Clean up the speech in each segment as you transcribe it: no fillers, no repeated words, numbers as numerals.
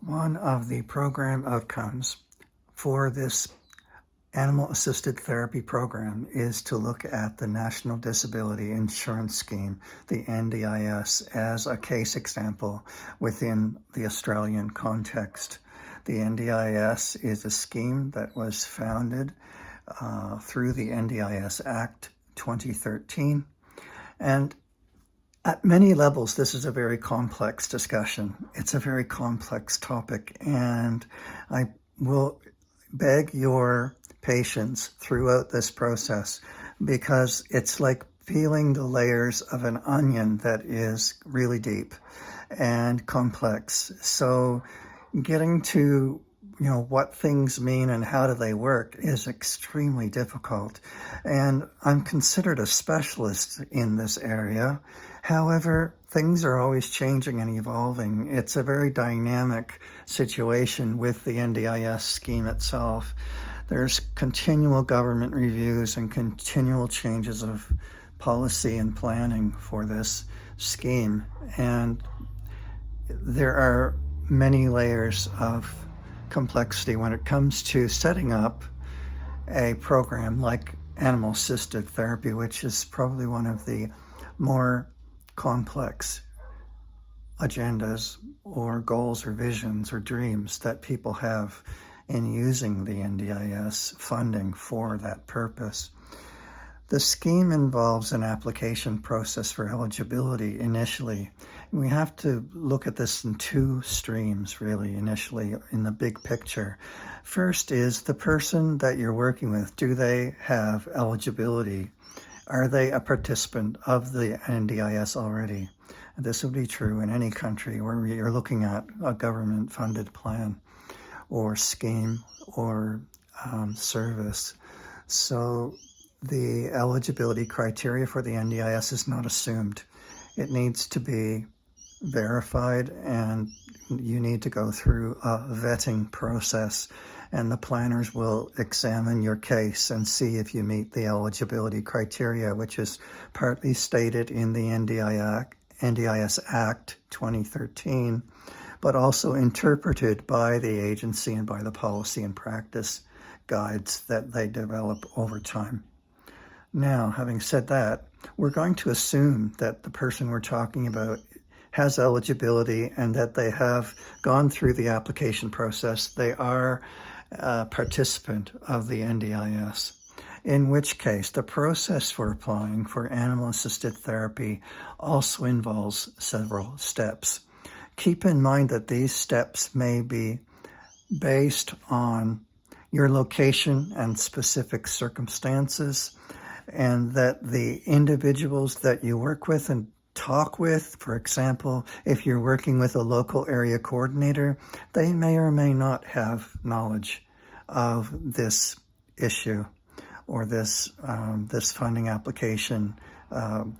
One of the program outcomes for this animal-assisted therapy program is to look at the National Disability Insurance Scheme, the NDIS, as a case example within the Australian context. The NDIS is a scheme that was founded through the NDIS Act 2013, and at many levels, this is a very complex discussion. It's a very complex topic, and I will beg your patience throughout this process because it's like peeling the layers of an onion that is really deep and complex. So getting to what things mean and how do they work is extremely difficult. And I'm considered a specialist in this area. However, things are always changing and evolving. It's a very dynamic situation with the NDIS scheme itself. There's continual government reviews and continual changes of policy and planning for this scheme. And there are many layers of complexity when it comes to setting up a program like animal-assisted therapy, which is probably one of the more complex agendas or goals or visions or dreams that people have in using the NDIS funding for that purpose. The scheme involves an application process for eligibility initially. We have to look at this in two streams, really, initially, in the big picture. First is the person that you're working with. Do they have eligibility? Are they a participant of the NDIS already? This would be true in any country where you're looking at a government-funded plan or scheme or service. So the eligibility criteria for the NDIS is not assumed. It needs to be verified, and you need to go through a vetting process, and the planners will examine your case and see if you meet the eligibility criteria, which is partly stated in the NDIS Act 2013, but also interpreted by the agency and by the policy and practice guides that they develop over time. Now, having said that, we're going to assume that the person we're talking about has eligibility and that they have gone through the application process. They are a participant of the NDIS, in which case the process for applying for animal-assisted therapy also involves several steps. Keep in mind that these steps may be based on your location and specific circumstances, and that the individuals that you work with and talk with, for example, if you're working with a local area coordinator, they may or may not have knowledge of this issue or this funding application,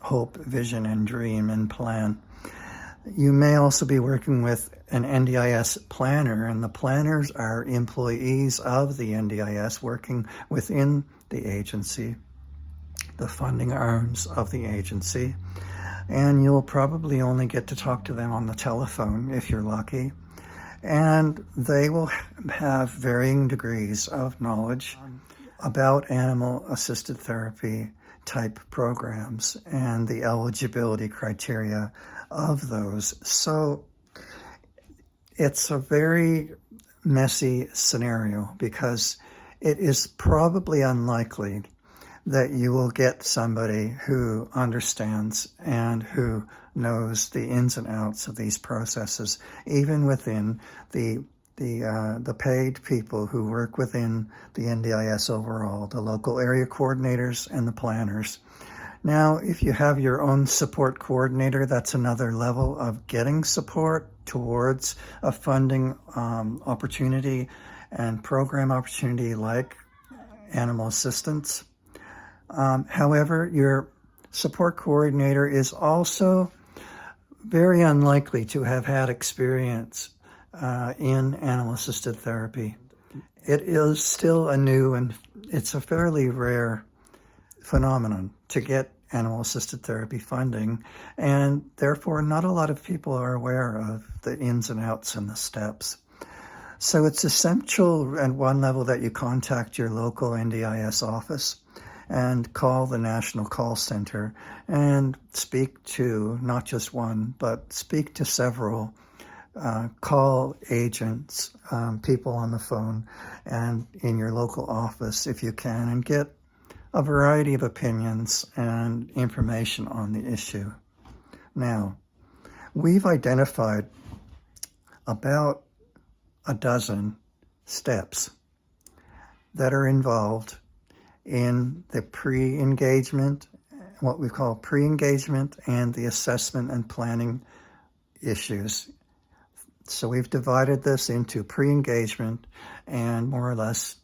hope, vision, and dream and plan. You may also be working with an NDIS planner, and the planners are employees of the NDIS working within the agency, the funding arms of the agency, and you'll probably only get to talk to them on the telephone if you're lucky, and they will have varying degrees of knowledge about animal-assisted therapy type programs and the eligibility criteria of those. So it's a very messy scenario because it is probably unlikely that you will get somebody who understands and who knows the ins and outs of these processes, even within the paid people who work within the NDIS overall, the local area coordinators and the planners. Now, if you have your own support coordinator, that's another level of getting support towards a funding opportunity and program opportunity like animal assistance. However, your support coordinator is also very unlikely to have had experience in animal-assisted therapy. It is still a new and it's a fairly rare phenomenon to get animal-assisted therapy funding, and therefore not a lot of people are aware of the ins and outs and the steps. So it's essential at one level that you contact your local NDIS office and call the National Call Center and speak to not just one, but speak to several call agents, people on the phone and in your local office if you can, and get a variety of opinions and information on the issue. Now, we've identified about a dozen steps that are involved in the pre-engagement, what we call pre-engagement, and the assessment and planning issues. So we've divided this into pre-engagement and more or less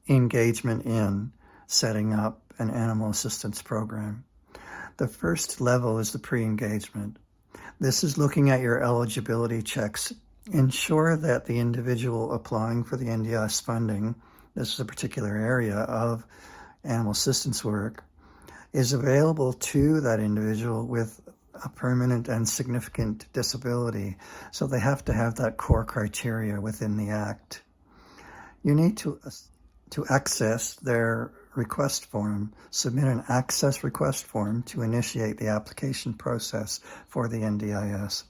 engagement in setting up an animal assistance program. The first level is the pre-engagement. This is looking at your eligibility checks. Ensure that the individual applying for the NDIS funding, this is a particular area of animal assistance work, is available to that individual with a permanent and significant disability. So they have to have that core criteria within the Act. You need to access their request form, submit an access request form to initiate the application process for the NDIS.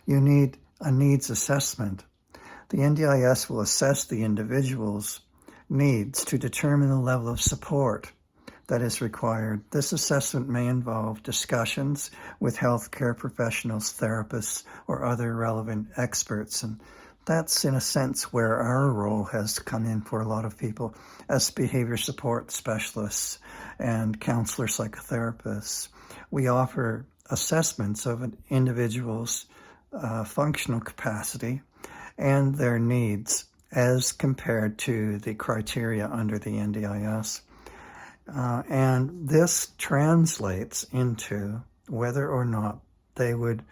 You need a needs assessment. The NDIS will assess the individual's needs to determine the level of support that is required. This assessment may involve discussions with healthcare professionals, therapists, or other relevant experts. And that's, in a sense, where our role has come in for a lot of people as behavior support specialists and counselor psychotherapists. We offer assessments of an individual's functional capacity and their needs as compared to the criteria under the NDIS. And this translates into whether or not they would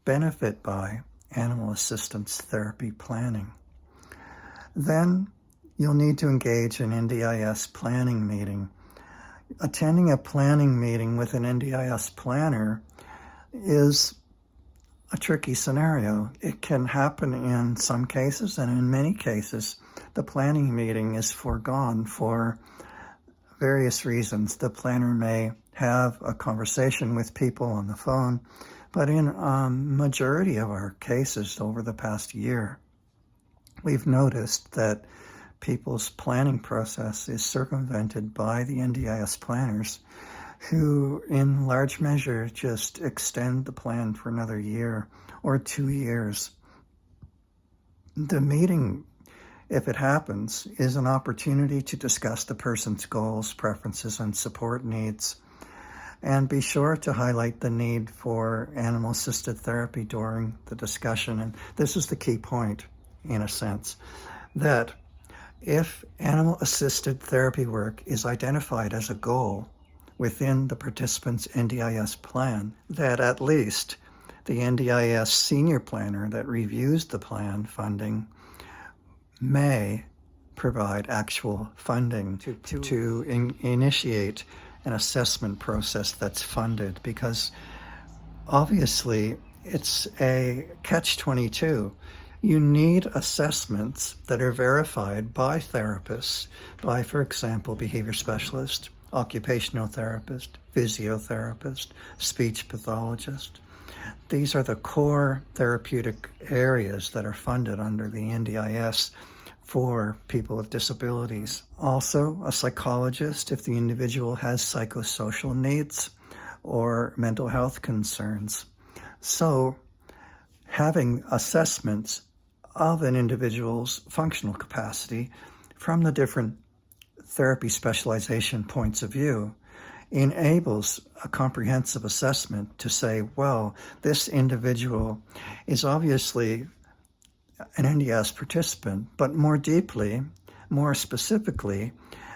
benefit by animal assistance therapy planning. Then you'll need to engage an NDIS planning meeting. Attending a planning meeting with an NDIS planner is a tricky scenario. It can happen in some cases, and in many cases, the planning meeting is foregone for various reasons. The planner may have a conversation with people on the phone, but in a majority of our cases over the past year, we've noticed that people's planning process is circumvented by the NDIS planners, who in large measure just extend the plan for another year or 2 years. The meeting, if it happens, is an opportunity to discuss the person's goals, preferences, and support needs. And be sure to highlight the need for animal-assisted therapy during the discussion. And this is the key point, in a sense, that if animal-assisted therapy work is identified as a goal within the participant's NDIS plan, that at least the NDIS senior planner that reviews the plan funding may provide actual funding to initiate an assessment process that's funded, because obviously it's a catch-22. You need assessments that are verified by therapists, by, for example, behavior specialist, occupational therapist, physiotherapist, speech pathologist. These are the core therapeutic areas that are funded under the NDIS for people with disabilities. Also, a psychologist if the individual has psychosocial needs or mental health concerns. So, having assessments of an individual's functional capacity from the different therapy specialization points of view enables a comprehensive assessment to say, well, this individual is obviously an NDIS participant, but more deeply, more specifically,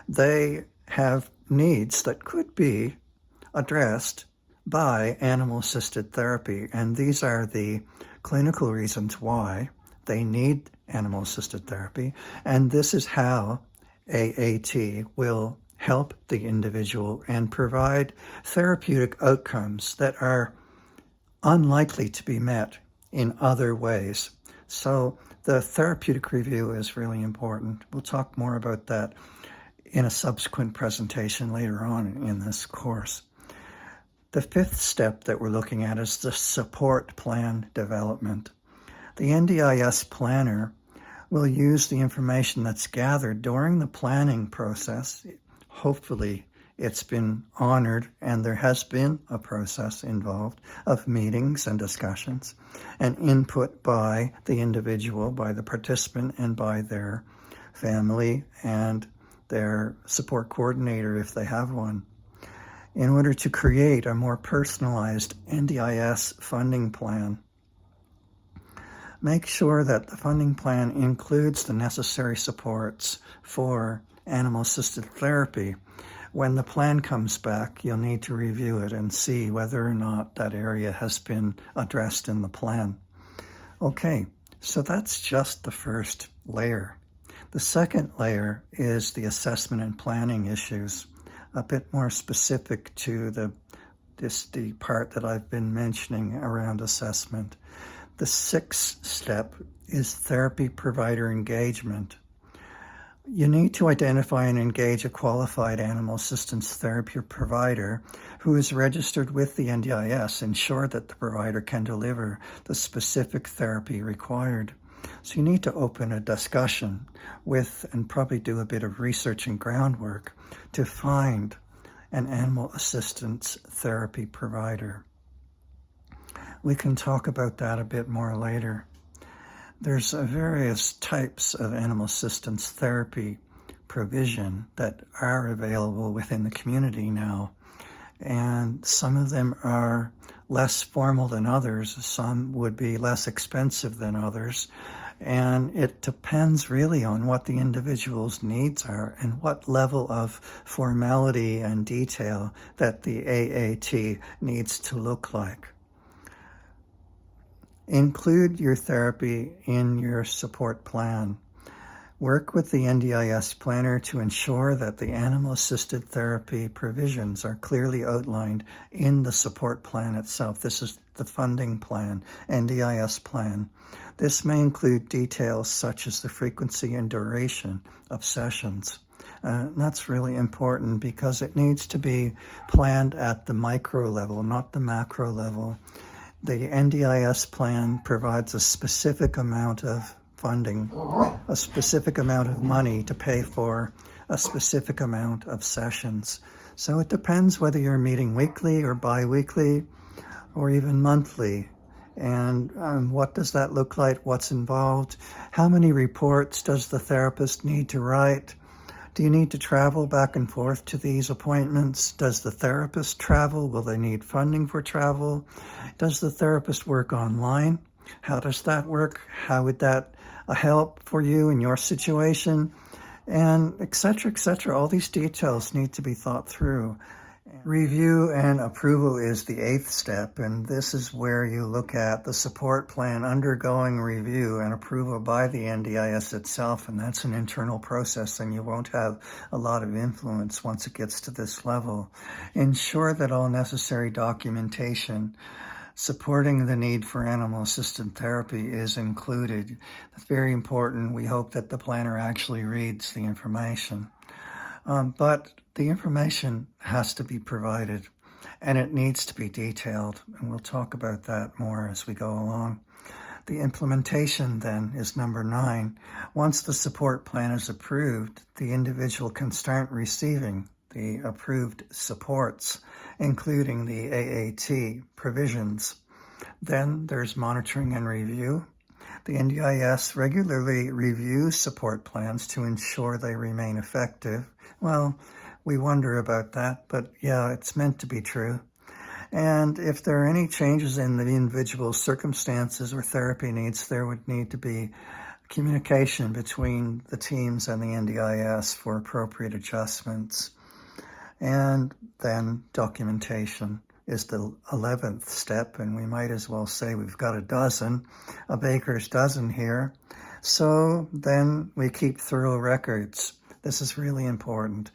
they have needs that could be addressed by animal-assisted therapy. And these are the clinical reasons why they need animal-assisted therapy. And this is how AAT will help the individual and provide therapeutic outcomes that are unlikely to be met in other ways. So the therapeutic review is really important. We'll talk more about that in a subsequent presentation later on in this course. The fifth step that we're looking at is the support plan development. The NDIS planner will use the information that's gathered during the planning process. Hopefully it's been honored and there has been a process involved of meetings and discussions and input by the individual, by the participant, and by their family and their support coordinator if they have one, in order to create a more personalized NDIS funding plan. Make sure that the funding plan includes the necessary supports for animal-assisted therapy. When the plan comes back, you'll need to review it and see whether or not that area has been addressed in the plan. Okay, so that's just the first layer. The second layer is the assessment and planning issues, a bit more specific to the part that I've been mentioning around assessment. The sixth step is therapy provider engagement. You need to identify and engage a qualified animal assistance therapy provider who is registered with the NDIS, ensure that the provider can deliver the specific therapy required. So you need to open a discussion with and probably do a bit of research and groundwork to find an animal assistance therapy provider. We can talk about that a bit more later. There's various types of animal assistance therapy provision that are available within the community now, and some of them are less formal than others. Some would be less expensive than others, and it depends really on what the individual's needs are and what level of formality and detail that the AAT needs to look like. Include your therapy in your support plan. Work with the NDIS planner to ensure that the animal-assisted therapy provisions are clearly outlined in the support plan itself. This is the funding plan, NDIS plan. This may include details such as the frequency and duration of sessions. That's really important because it needs to be planned at the micro level, not the macro level. The NDIS plan provides a specific amount of funding, a specific amount of money to pay for a specific amount of sessions. So it depends whether you're meeting weekly or bi-weekly or even monthly. And what does that look like? What's involved? How many reports does the therapist need to write? Do you need to travel back and forth to these appointments? Does the therapist travel? Will they need funding for travel? Does the therapist work online? How does that work? How would that help for you in your situation? And et cetera, all these details need to be thought through. Review and approval is the eighth step, and this is where you look at the support plan undergoing review and approval by the NDIS itself, and that's an internal process, and you won't have a lot of influence once it gets to this level. Ensure that all necessary documentation supporting the need for animal-assisted therapy is included. That's very important. We hope that the planner actually reads the information. But the information has to be provided, and it needs to be detailed, and we'll talk about that more as we go along. The implementation, then, is number 9. Once the support plan is approved, the individual can start receiving the approved supports, including the AAT provisions. Then there's monitoring and review. The NDIS regularly reviews support plans to ensure they remain effective. Well, we wonder about that, but yeah, it's meant to be true. And if there are any changes in the individual's circumstances or therapy needs, there would need to be communication between the teams and the NDIS for appropriate adjustments. And then documentation is the 11th step, and we might as well say we've got a baker's dozen here. So then we keep thorough records. This is really important.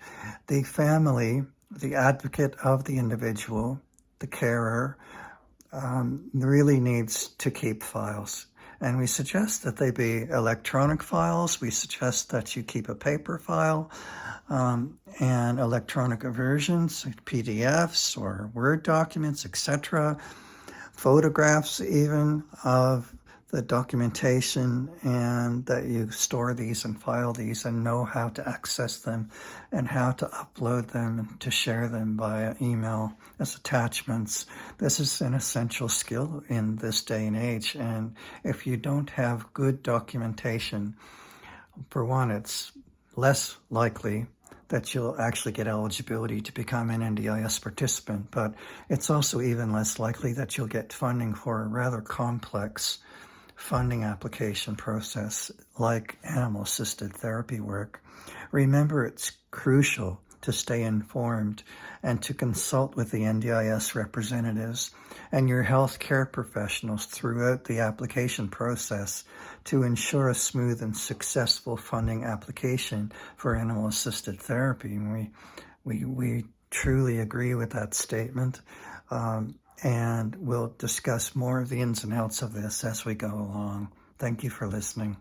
The family, the advocate of the individual, the carer, really needs to keep files. And we suggest that they be electronic files. We suggest that you keep a paper file and electronic versions, PDFs or Word documents, etc. Photographs even of the documentation, and that you store these and file these and know how to access them and how to upload them and to share them via email as attachments. This is an essential skill in this day and age, and if you don't have good documentation, for one, it's less likely that you'll actually get eligibility to become an NDIS participant, but it's also even less likely that you'll get funding for a rather complex funding application process like animal-assisted therapy work. Remember, it's crucial to stay informed and to consult with the NDIS representatives and your healthcare professionals throughout the application process to ensure a smooth and successful funding application for animal-assisted therapy. And we truly agree with that statement. And we'll discuss more of the ins and outs of this as we go along. Thank you for listening.